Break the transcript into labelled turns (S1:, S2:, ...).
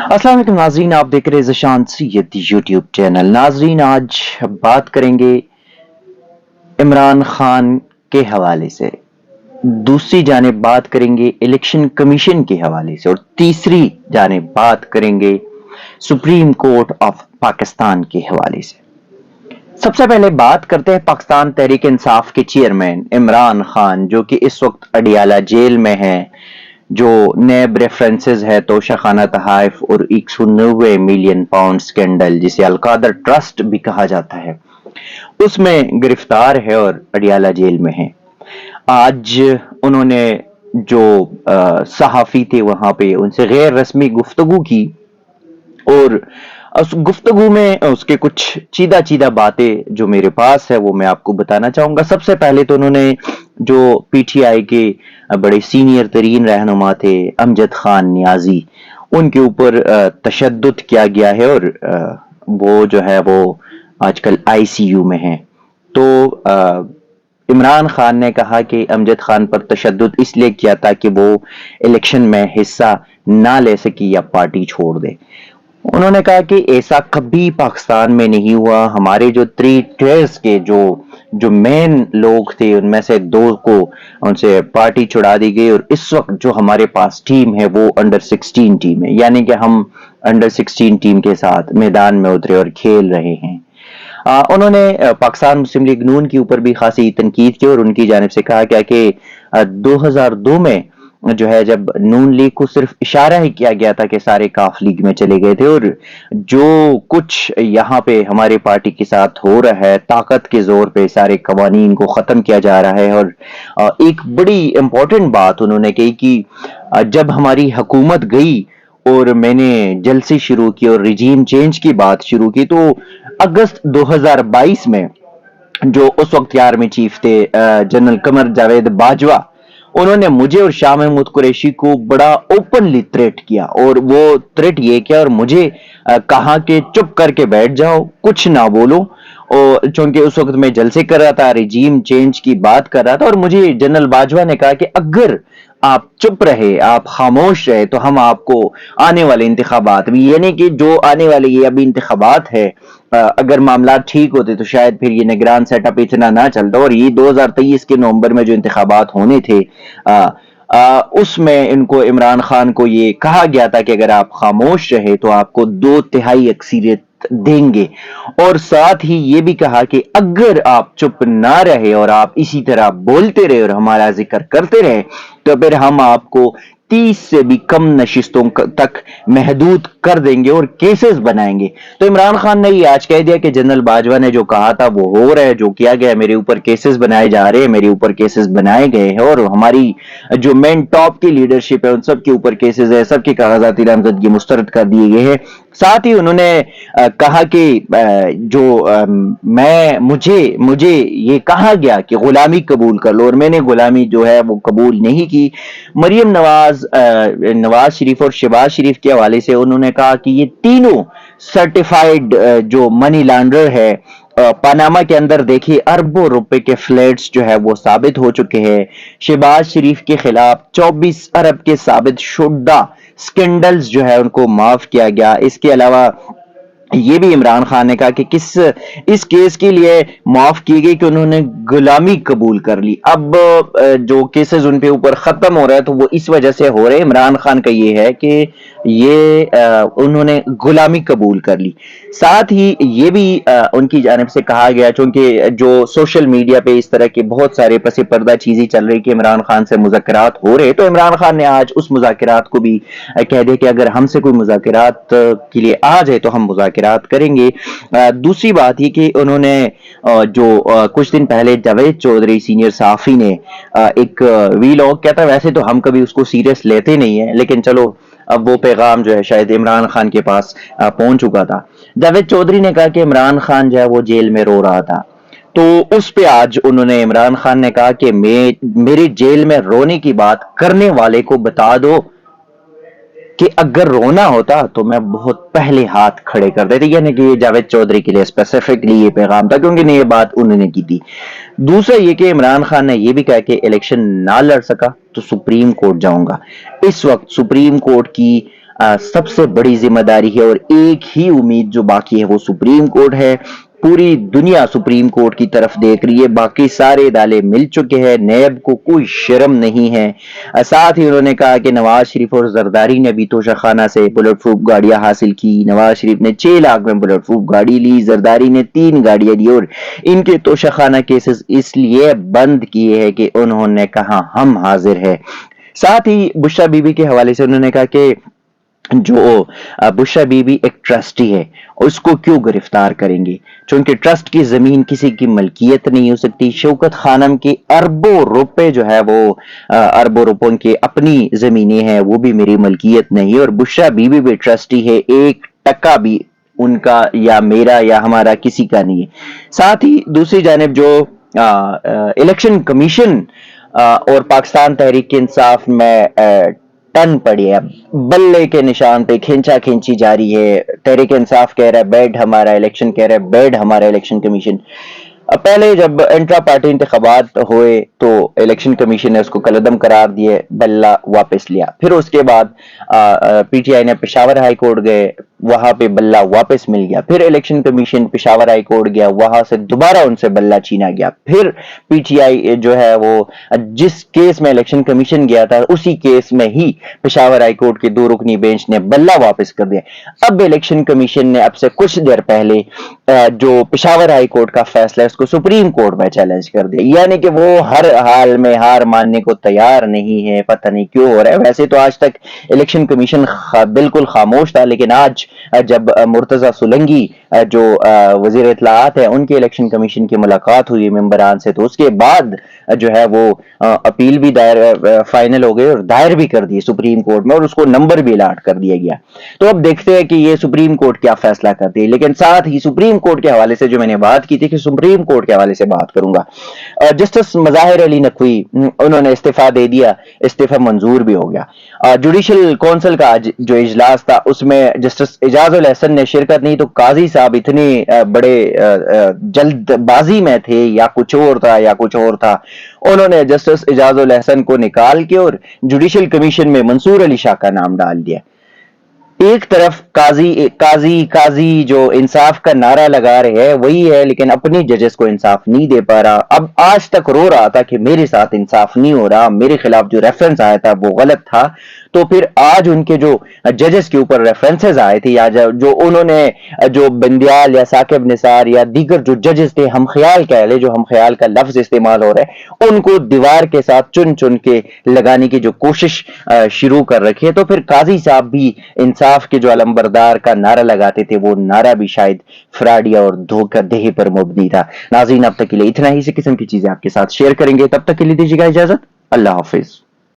S1: अस्सलाम वालेकुम नाजरीन, आप देख रहे हैं ज़शान सैयद यूट्यूब चैनल। नाजरीन, आज बात करेंगे इमरान खान के हवाले से, दूसरी जानिब बात करेंगे इलेक्शन कमीशन के हवाले से, और तीसरी जानिब बात करेंगे सुप्रीम कोर्ट ऑफ पाकिस्तान के हवाले से। सबसे पहले बात करते हैं पाकिस्तान तहरीक इंसाफ के चेयरमैन इमरान खान, जो कि इस वक्त अडियाला जेल में हैं। जो नैब रेफरेंसेस है तोशा खाना तहाइफ और 190 मिलियन पाउंड स्कैंडल, जिसे अलकादर ट्रस्ट भी कहा जाता है, उसमें गिरफ्तार है और अडियाला जेल में है। आज उन्होंने जो सहाफी थे वहां पे उनसे गैर रस्मी गुफ्तगू की, और उस गुफ्तगू में उसके कुछ चीदा चीदा बातें जो मेरे पास है वो मैं आपको बताना चाहूंगा। सबसे पहले तो उन्होंने जो पीटीआई के बड़े सीनियर तरीन रहनुमा थे अमजद खान नियाजी, उनके ऊपर तशद्दुद किया गया है, और वो जो है वो आजकल आईसीयू में है। तो इमरान खान ने कहा कि अमजद खान पर तशद्दुद इसलिए किया था कि वो इलेक्शन में हिस्सा ना ले सकी या पार्टी छोड़ दे। उन्होंने कहा कि ऐसा कभी पाकिस्तान में नहीं हुआ। हमारे जो 3 टीयर्स के जो जो मेन लोग थे उनमें से 2 को उनसे पार्टी छुड़ा दी गई, और इस वक्त जो हमारे पास टीम है वो अंडर 16 टीम है, यानी कि हम अंडर 16 टीम के साथ मैदान में उतरे और खेल रहे हैं। उन्होंने पाकिस्तान मुस्लिम लीग नून के ऊपर भी खासी तनकीद की, और उनकी जानिब से कहा गया कि 2002 में जो है जब नून लीग को सिर्फ इशारा ही किया गया था कि सारे काफ लीग में चले गए थे, और जो कुछ यहाँ पे हमारे पार्टी के साथ हो रहा है ताकत के जोर पे सारे कवानीन को खत्म किया जा रहा है। और एक बड़ी इंपॉर्टेंट बात उन्होंने कही कि जब हमारी हुकूमत गई और मैंने जलसे शुरू की और रिजीम चेंज की बात शुरू की, तो अगस्त 2022 में जो उस वक्त के आर्मी चीफ थे जनरल कमर जावेद बाजवा, उन्होंने मुझे और शाह महमूद कुरैशी को बड़ा ओपनली थ्रेट किया, और वो थ्रेट ये किया और मुझे कहा कि चुप करके बैठ जाओ, कुछ ना बोलो। और चूंकि उस वक्त मैं जलसे कर रहा था, रिजीम चेंज की बात कर रहा था, और मुझे जनरल बाजवा ने कहा कि अगर आप चुप रहे, आप खामोश रहे, तो हम आपको आने वाले इंतखाबात भी, यानी कि जो आने वाले ये अभी इंतखाबात है, अगर मामला ठीक होते तो शायद फिर ये निगरान सेटअप इतना ना चलता, और ये 2023 के नवंबर में जो इंतखाबात होने थे उसमें इनको इमरान खान को ये कहा गया था कि अगर आप खामोश रहे तो आपको 2/3 अक्सरियत देंगे, और साथ ही ये भी कहा कि अगर आप चुप ना रहे और आप इसी तरह बोलते रहे और हमारा जिक्र करते रहे तो फिर हम आपको 30 से भी कम नशिस्तों तक महदूद कर देंगे और केसेस बनाएंगे। तो इमरान खान ने ये आज कह दिया कि जनरल बाजवा ने जो कहा था वो हो रहा है, जो किया गया, मेरे ऊपर केसेस बनाए जा रहे हैं, मेरे ऊपर केसेस बनाए गए हैं, और हमारी जो मेन टॉप की लीडरशिप है उन सब के ऊपर केसेस है, सबके कागजाती नामजदगी मुस्तरद कर दिए गए हैं। साथ ही उन्होंने कहा कि मुझे ये कहा गया कि गुलामी कबूल कर लो, और मैंने गुलामी जो है वो कबूल नहीं की। मरियम नवाज शरीफ और शहबाज शरीफ के हवाले से उन्होंने कहा कि ये तीनों सर्टिफाइड जो मनी लॉन्ड्रर है। पनामा के अंदर देखिए अरबों रुपए के फ्लैट्स जो है वो साबित हो चुके हैं। शहबाज शरीफ के खिलाफ 24 अरब के साबित शुदा स्कैंडल्स जो है उनको माफ किया गया। इसके अलावा ये भी इमरान खान ने कहा कि इस केस के लिए माफ की गई कि उन्होंने गुलामी कबूल कर ली। अब जो केसेस उन पे ऊपर खत्म हो रहा है तो वो इस वजह से हो रहे हैं। इमरान खान का ये है कि ये उन्होंने गुलामी कबूल कर ली। साथ ही ये भी उनकी जानिब से कहा गया, चूंकि जो सोशल मीडिया पे इस तरह की बहुत सारे पसे पर्दा चीजें चल रही कि इमरान खान से मुज़ाकरात हो रहे, तो इमरान खान ने आज उस मुज़ाकरात को भी कह दिया कि अगर हमसे कोई मुज़ाकरात के लिए आ जाए तो हम मुज़ाकरात करेंगे। दूसरी बात ये कि उन्होंने जो कुछ दिन पहले जावेद चौधरी सीनियर सहाफ़ी ने एक वीलॉग किया था, वैसे तो हम कभी उसको सीरियस लेते नहीं है, लेकिन चलो अब वो पैगाम जो है शायद इमरान खान के पास पहुंच चुका था। जावेद चौधरी ने कहा कि इमरान खान जो है वो जेल में रो रहा था, तो उस पे आज उन्होंने इमरान खान ने कहा कि मेरे जेल में रोने की बात करने वाले को बता दो कि अगर रोना होता तो मैं बहुत पहले हाथ खड़े कर देते। यानी कि ये जावेद चौधरी के लिए स्पेसिफिकली ये पैगाम था, क्योंकि ये बात उन्होंने की थी। दूसरा ये कि इमरान खान ने ये भी कहा कि इलेक्शन ना लड़ सका तो सुप्रीम कोर्ट जाऊंगा। इस वक्त सुप्रीम कोर्ट की سب سے بڑی ذمہ داری ہے، اور ایک ہی امید جو باقی ہے وہ سپریم کورٹ ہے۔ پوری دنیا سپریم کورٹ کی طرف دیکھ رہی ہے، باقی سارے ادارے مل چکے ہیں، نیب کو کوئی شرم نہیں ہے۔ ساتھ ہی انہوں نے کہا کہ نواز شریف اور زرداری نے بھی توشہ خانہ سے بلٹ پروف گاڑیاں حاصل کی۔ نواز شریف نے 6 لاکھ میں بلٹ پروف گاڑی لی، زرداری نے 3 گاڑیاں لی، اور ان کے توشہ خانہ کیسز اس لیے بند کیے ہیں کہ انہوں نے کہا ہم حاضر ہیں۔ ساتھ ہی بشرا بی بی کے حوالے سے انہوں نے کہا کہ جو بشرا بی بی ایک ٹرسٹی ہے، اس کو کیوں گرفتار کریں گے، چونکہ ٹرسٹ کی زمین کسی کی ملکیت نہیں ہو سکتی۔ شوکت خانم کے اربوں روپے جو ہے وہ اربوں روپوں کی اپنی زمینیں ہیں، وہ بھی میری ملکیت نہیں، اور بشرا بی بی بھی ٹرسٹی ہے، 1% بھی ان کا یا میرا یا ہمارا کسی کا نہیں ہے۔ ساتھ ہی دوسری جانب جو الیکشن کمیشن اور پاکستان تحریک انصاف میں ٹن پڑی ہے، بلے کے نشان پہ کھینچا کھینچی جاری ہے۔ تحریک انصاف کہہ رہا ہے بیڈ ہمارا، الیکشن کہہ رہا ہے بیڈ ہمارا الیکشن کمیشن۔ پہلے جب انٹرا پارٹی انتخابات ہوئے تو الیکشن کمیشن نے اس کو کالعدم قرار دیے، بلہ واپس لیا۔ پھر اس کے بعد پی ٹی آئی نے پشاور ہائی کورٹ گئے، وہاں پہ بلہ واپس مل گیا۔ پھر election commission Peshawar high court گیا، وہاں سے دوبارہ ان سے بلہ چھینا گیا۔ پھر پی ٹی آئی جو ہے وہ جس کیس میں الیکشن کمیشن گیا تھا اسی کیس میں ہی پشاور ہائی کورٹ کی 2 رکنی بینچ نے بلہ واپس کر دیا۔ اب الیکشن کمیشن نے اب سے کچھ دیر پہلے جو پشاور ہائی کورٹ کا فیصلہ ہے اس کو سپریم کورٹ میں چیلنج کر دیا، یعنی کہ وہ ہر حال میں ہار ماننے کو تیار نہیں ہے، پتہ نہیں کیوں ہو رہا ہے۔ ویسے تو آج تک الیکشن کمیشن بالکل خاموش تھا، لیکن آج جب مرتضی سولنگی جو وزیر اطلاعات ہیں ان کی الیکشن کمیشن کی ملاقات ہوئی ممبران سے، تو اس کے بعد جو ہے وہ اپیل بھی دائر فائنل ہو گئی اور دائر بھی کر دی سپریم کورٹ میں، اور اس کو نمبر بھی الاٹ کر دیا گیا۔ تو اب دیکھتے ہیں کہ یہ سپریم کورٹ کیا فیصلہ کرتی ہے۔ لیکن ساتھ ہی سپریم کورٹ کے حوالے سے جو میں نے بات کی تھی کہ سپریم کورٹ کے حوالے سے بات کروں گا، جسٹس مظاہر علی نقوی انہوں نے استعفیٰ دے دیا، استعفیٰ منظور بھی ہو گیا۔ جوڈیشل کونسل کا جو اجلاس تھا اس میں جسٹس اعجاز الحسن نے شرکت نہیں، تو قاضی صاحب اتنے بڑے جلد بازی میں تھے یا کچھ اور تھا، انہوں نے جسٹس اعجاز الحسن کو نکال کے اور جوڈیشل کمیشن میں منصور علی شاہ کا نام ڈال دیا۔ ایک طرف قاضی جو انصاف کا نعرہ لگا رہے ہیں وہی ہے، لیکن اپنی ججز کو انصاف نہیں دے پا رہا۔ اب آج تک رو رہا تھا کہ میرے ساتھ انصاف نہیں ہو رہا، میرے خلاف جو ریفرنس آیا تھا وہ غلط تھا، تو پھر آج ان کے جو ججز کے اوپر ریفرنسز آئے تھے یا جو انہوں نے جو بندیال یا ثاقب نثار یا دیگر جو ججز تھے، ہم خیال کہہ لے، جو ہم خیال کا لفظ استعمال ہو رہا ہے، ان کو دیوار کے ساتھ چن کے لگانے کی جو کوشش شروع کر رکھی ہے، تو پھر قاضی صاحب بھی انصاف کے جو علمبردار کا نعرہ لگاتے تھے وہ نعرہ بھی شاید فراڈیا اور دھوکہ دہی پر مبنی تھا۔ ناظرین اب تک کے لیے اتنا ہی، اسی قسم کی چیزیں آپ کے ساتھ شیئر کریں گے، تب تک کے لیے دیجیے گا اجازت، اللہ حافظ۔